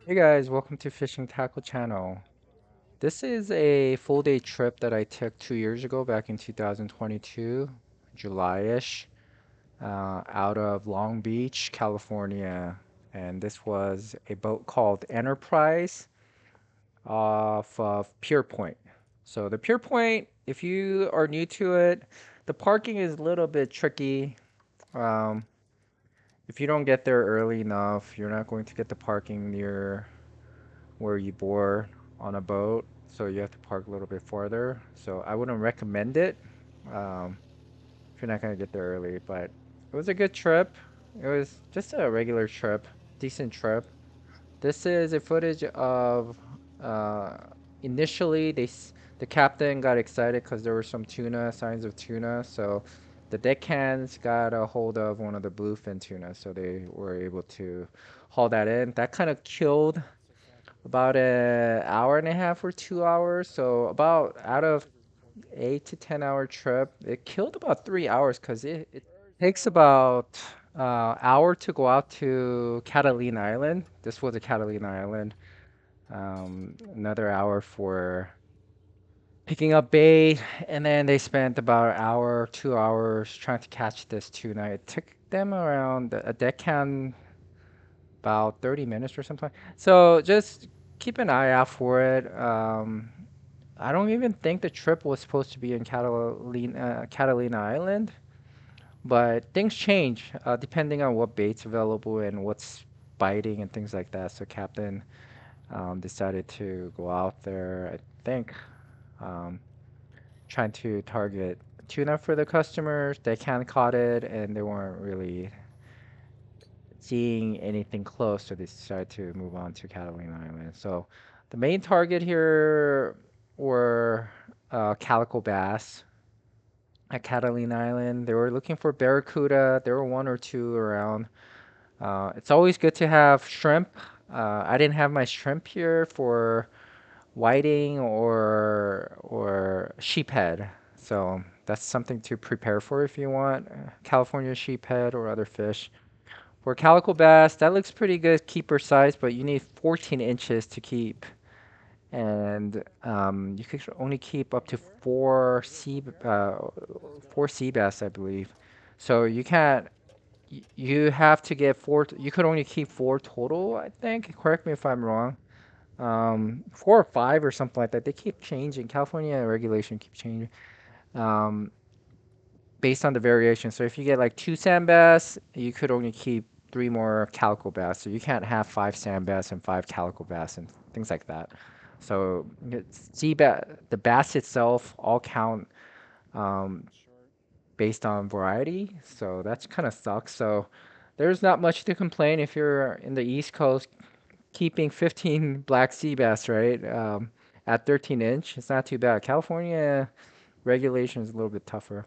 Hey guys, welcome to Fishing Tackle Channel. This is a full day trip that I took 2 years ago, back in 2022, July-ish, out of Long Beach, California. And this was a boat called Enterprise off of Pierpoint. So the Pierpoint, if you are new to it, the parking is a little bit tricky. Um, if you don't get there early enough, you're not going to get the parking near where you board on a boat, so you have to park a little bit farther. So I wouldn't recommend it um, if you're not gonna get there early. But it was a good trip. It was just a regular trip, decent trip. This is a footage of uh, initially the captain got excited because there were some tuna signs of tuna, so the deckhands got a hold of one of the bluefin tuna, so they were able to haul that in. That kind of killed about an hour and a half or 2 hours. So about out of 8 to 10 hour trip, it killed about 3 hours because it takes about hour to go out to Catalina Island. This was a Catalina Island. Another hour for picking up bait, and then they spent about an hour, 2 hours trying to catch this tuna. It took them around a deckhand about 30 minutes or something. So just keep an eye out for it. I don't even think the trip was supposed to be in Catalina Island, but things change depending on what bait's available and what's biting and things like that. So Captain decided to go out there, I think, um, trying to target tuna for the customers. They can caught it and they weren't really seeing anything close, so they decided to move on to Catalina Island. So the main target here were Calico Bass at Catalina Island. They were looking for Barracuda. There were one or two around. It's always good to have shrimp. I didn't have my shrimp here for whiting or sheephead. So that's something to prepare for if you want California sheephead or other fish. For calico bass, that looks pretty good keeper size, but you need 14 inches to keep. And you can only keep up to four sea bass, I believe. So you can't. You have to get four. You could only keep four total, I think. Correct me if I'm wrong. 4 or 5 or something like that. They keep changing. California regulation keep changing. Um, Based on the variation. So if you get like two sand bass, you could only keep three more calico bass. So you can't have five sand bass and five calico bass and things like that. So the bass itself all count um, based on variety. So that's kind of sucks. So there's not much to complain if you're in the East Coast keeping 15 black sea bass, right? At 13 inch, it's not too bad. California regulation is a little bit tougher.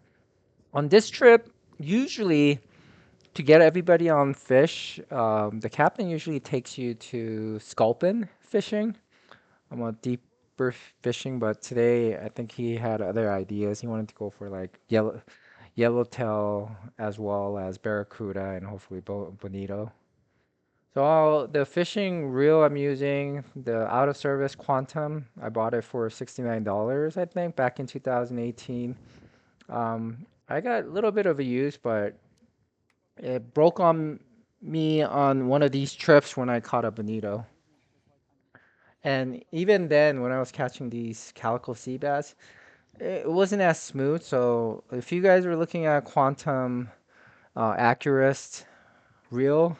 On this trip, usually to get everybody on fish, the captain usually takes you to Sculpin fishing. I'm on deeper fishing, but today I think he had other ideas. He wanted to go for like yellowtail as well as barracuda and hopefully bonito. So the fishing reel I'm using, the out of service Quantum, I bought it for $69, I think, back in 2018. I got a little bit of a use, but it broke on me on one of these trips when I caught a bonito. And even then, when I was catching these calico sea bass, it wasn't as smooth. So if you guys were looking at Quantum Accurus reel,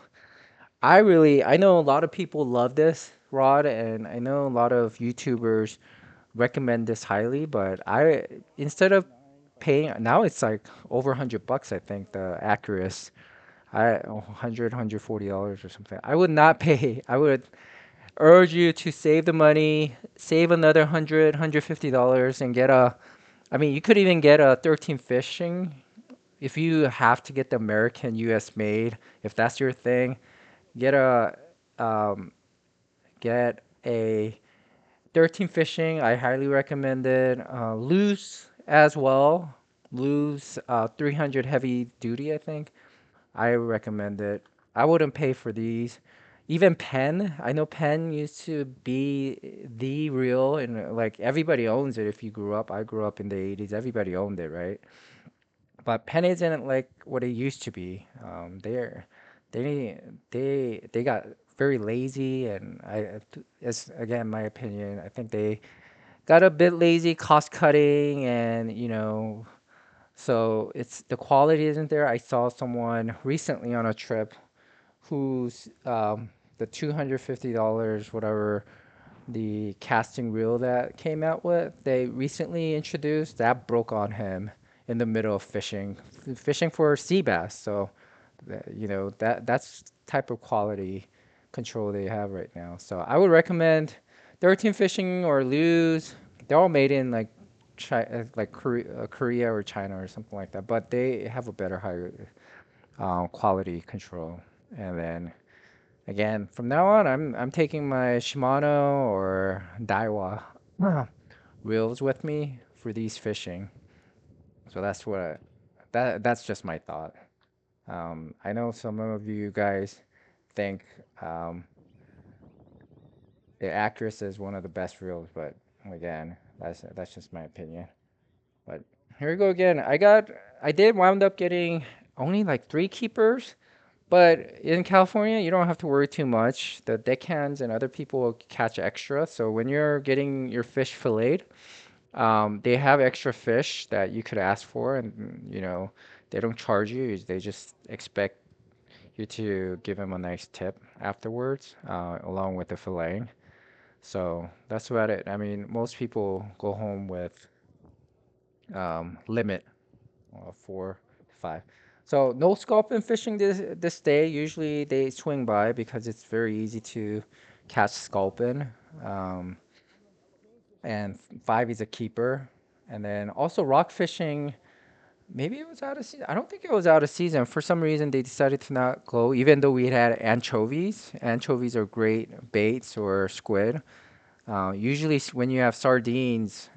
I know a lot of people love this rod, and I know a lot of YouTubers recommend this highly. But instead of paying, now it's like over $100, I think, the Accurus. 100 $140 or something. I would not pay. I would urge you to save the money, save another $150 and get a. I mean, you could even get a 13 fishing if you have to get the American US made. If that's your thing, get a um, get a 13 fishing. I highly recommend it. Loose as well. Loose 300 heavy duty, I think. I recommend it. I wouldn't pay for these. Even Penn, I know Penn used to be the real, and like everybody owns it. If you grew up, I grew up in the 80s, everybody owned it, right? But Penn isn't like what it used to be. They they got very lazy, and it's again my opinion. I think they got a bit lazy, cost cutting, and so it's the quality isn't there. I saw someone recently on a trip who's the $250 whatever the casting reel that came out with they recently introduced that broke on him in the middle of fishing for sea bass. So that's type of quality control they have right now. So I would recommend 13 Fishing or Lose. They're all made in like like Korea or China or something like that, but they have a better higher quality control. And then again, from now on, I'm taking my Shimano or Daiwa reels with me for these fishing. So that's just my thought. I know some of you guys think um, the Accurus is one of the best reels, but again, that's just my opinion. But here we go again. I did wound up getting only like three keepers. But in California, you don't have to worry too much. The deckhands and other people will catch extra. So when you're getting your fish filleted, they have extra fish that you could ask for, and they don't charge you. They just expect you to give them a nice tip afterwards, along with the filleting. So that's about it. I mean, most people go home with limit 4 5. So no sculpin fishing this day. Usually they swing by because it's very easy to catch sculpin. Um, and 5 is a keeper. And then also rock fishing. Maybe it was out of season. I don't think it was out of season. For some reason, they decided to not go, even though we had anchovies. Anchovies are great baits or squid. Usually, when you have sardines,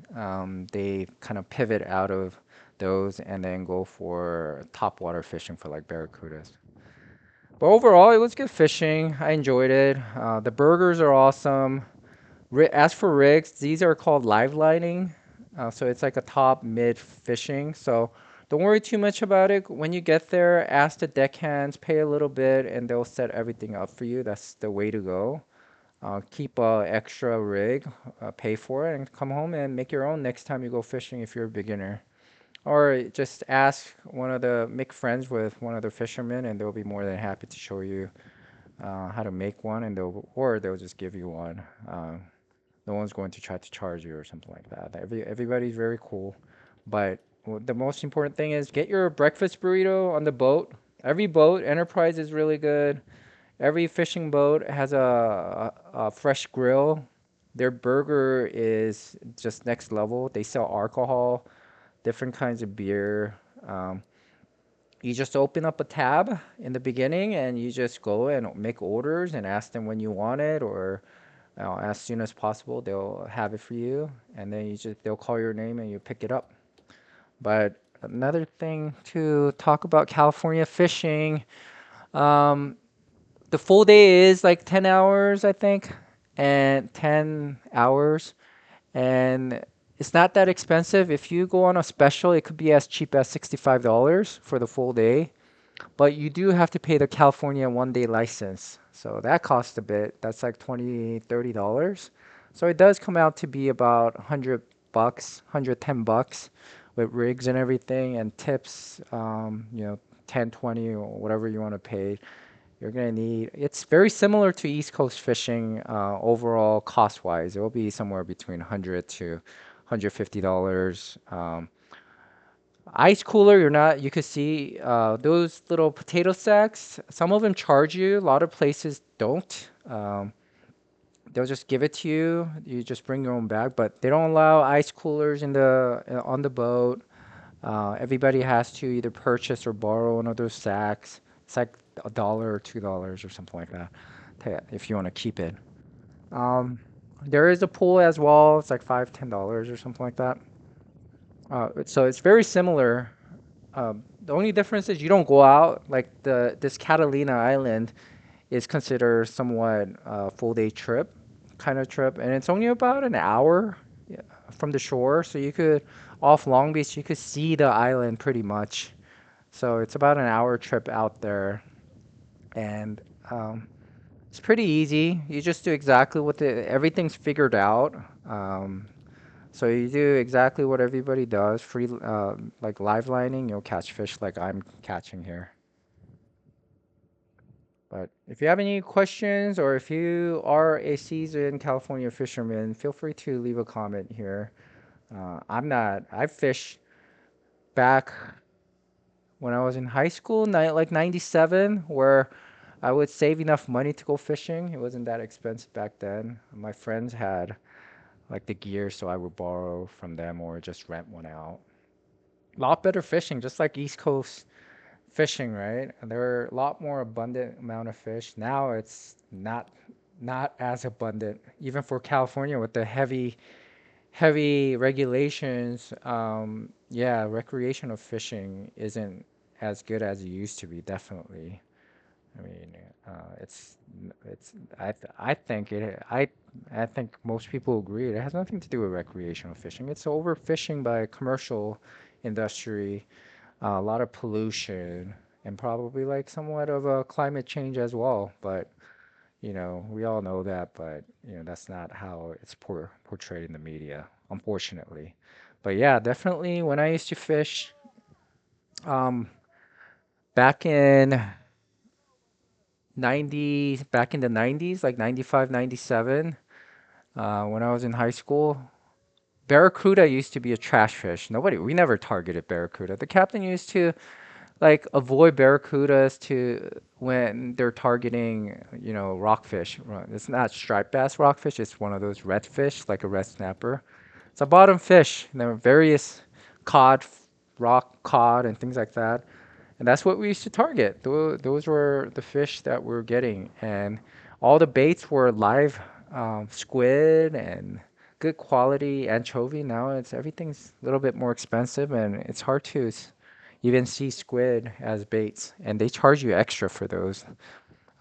they kind of pivot out of those and then go for top water fishing for like barracudas. But overall, it was good fishing. I enjoyed it. The burgers are awesome. As for rigs, these are called live lining. So it's like a top mid fishing. So don't worry too much about it. When you get there, ask the deckhands, pay a little bit, and they'll set everything up for you. That's the way to go. Keep a extra rig, pay for it, and come home and make your own next time you go fishing if you're a beginner. Or just ask make friends with one of the fishermen, and they'll be more than happy to show you how to make one, and they'll just give you one. No one's going to try to charge you or something like that. Everybody's very cool, but the most important thing is get your breakfast burrito on the boat. Every boat, Enterprise is really good. Every fishing boat has a fresh grill. Their burger is just next level. They sell alcohol, different kinds of beer. Um, you just open up a tab in the beginning and you just go and make orders and ask them when you want it or as soon as possible. They'll have it for you, and then they'll call your name and you pick it up. But another thing to talk about California fishing. Um, the full day is like 10 hours, I think, and 10 hours. And it's not that expensive. If you go on a special, it could be as cheap as $65 for the full day. But you do have to pay the California 1 day license. So that costs a bit. That's like $20, $30. So it does come out to be about 100 bucks, 110 bucks with rigs and everything and tips, 10, 20 or whatever you want to pay. You're gonna need. It's very similar to East Coast fishing overall cost wise. It will be somewhere between 100 to $150. Ice cooler, you're not. You could see those little potato sacks. Some of them charge you. A lot of places don't. They'll just give it to you. You just bring your own bag, but they don't allow ice coolers in the on the boat. Everybody has to either purchase or borrow one of those sacks. It's like $1 or $2 or something like that if you want to keep it. Um, there is a pool as well. It's like $5, $10 or something like that. So it's very similar. The only difference is you don't go out like this Catalina Island. is considered somewhat a full day trip kind of trip, and it's only about an hour from the shore. So you could off Long Beach, you could see the island pretty much. So it's about an hour trip out there, and it's pretty easy. You just do exactly what everything's figured out. Um, so you do exactly what everybody does. Free, like live lining, you'll catch fish like I'm catching here. But if you have any questions or if you are a seasoned California fisherman, feel free to leave a comment here. I'm not, I fished back when I was in high school, like 97, where I would save enough money to go fishing. It wasn't that expensive back then. My friends had like the gear, so I would borrow from them or just rent one out. A lot better fishing, just like East Coast fishing, right? And there are a lot more abundant amount of fish. Now it's not as abundant, even for California with the heavy regulations. Yeah, recreational fishing isn't as good as it used to be, definitely. I mean, it's I think I think most people agree. It has nothing to do with recreational fishing. It's overfishing by commercial industry, a lot of pollution, and probably like somewhat of a climate change as well. But we all know that, but that's not how it's portrayed in the media, unfortunately. But yeah, definitely when I used to fish, um, back in back in the 90s, like 95, 97, when I was in high school, Barracuda used to be a trash fish. We never targeted Barracuda. The captain used to like avoid barracudas to when they're targeting, rockfish. It's not striped bass rockfish. It's one of those red fish, like a red snapper. It's a bottom fish. And there are various cod, rock cod, and things like that. And that's what we used to target. Those were the fish that we were getting, and all the baits were live squid and good quality anchovy. Now it's everything's a little bit more expensive, and it's hard to even see squid as baits, and they charge you extra for those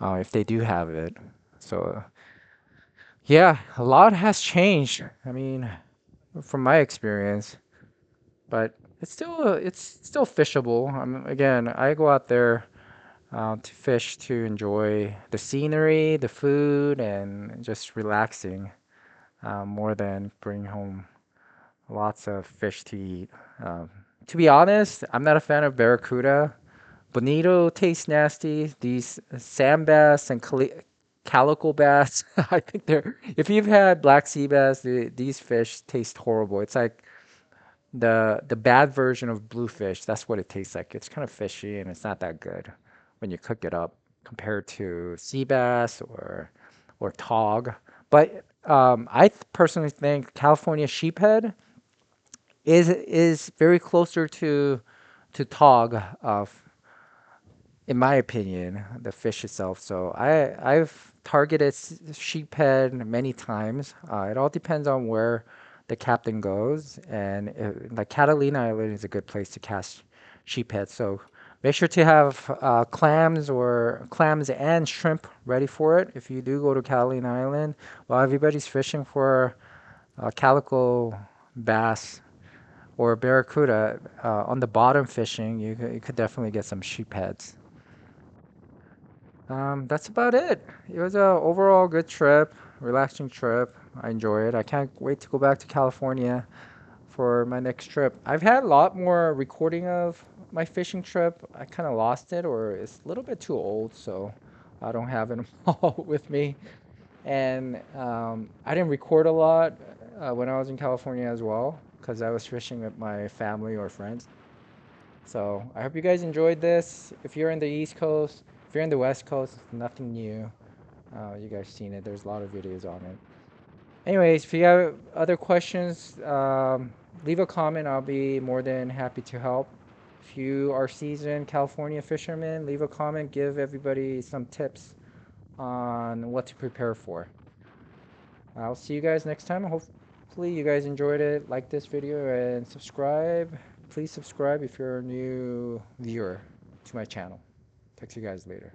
if they do have it. So yeah, a lot has changed. I mean, from my experience, but it's still fishable. Again, I go out there to fish to enjoy the scenery, the food, and just relaxing more than bring home lots of fish to eat. To be honest, I'm not a fan of Barracuda. Bonito tastes nasty. These sand bass and calico bass, I think if you've had black sea bass, these fish taste horrible. It's like the bad version of bluefish. That's what it tastes like. It's kind of fishy and it's not that good when you cook it up compared to sea bass or tog. But personally think California sheephead is very closer to tog in my opinion, the fish itself. So I've targeted sheephead many times. It all depends on where the captain goes, and like Catalina Island is a good place to cast sheephead. So make sure to have clams and shrimp ready for it if you do go to Catalina Island. While everybody's fishing for calico bass or barracuda, on the bottom fishing, you could definitely get some sheepheads. That's about it. It was a overall good trip, relaxing trip. I enjoy it. I can't wait to go back to California for my next trip. I've had a lot more recording of my fishing trip. I kind of lost it, or it's a little bit too old, so I don't have it all with me. And I didn't record a lot when I was in California as well, because I was fishing with my family or friends. So I hope you guys enjoyed this. If you're in the East Coast, if you're in the West Coast, nothing new. You guys seen it. There's a lot of videos on it. Anyways, if you have other questions, leave a comment. I'll be more than happy to help. If you are seasoned California fishermen, leave a comment. Give everybody some tips on what to prepare for. I'll see you guys next time. Hopefully you guys enjoyed it. Like this video and subscribe. Please subscribe if you're a new viewer to my channel. Talk to you guys later.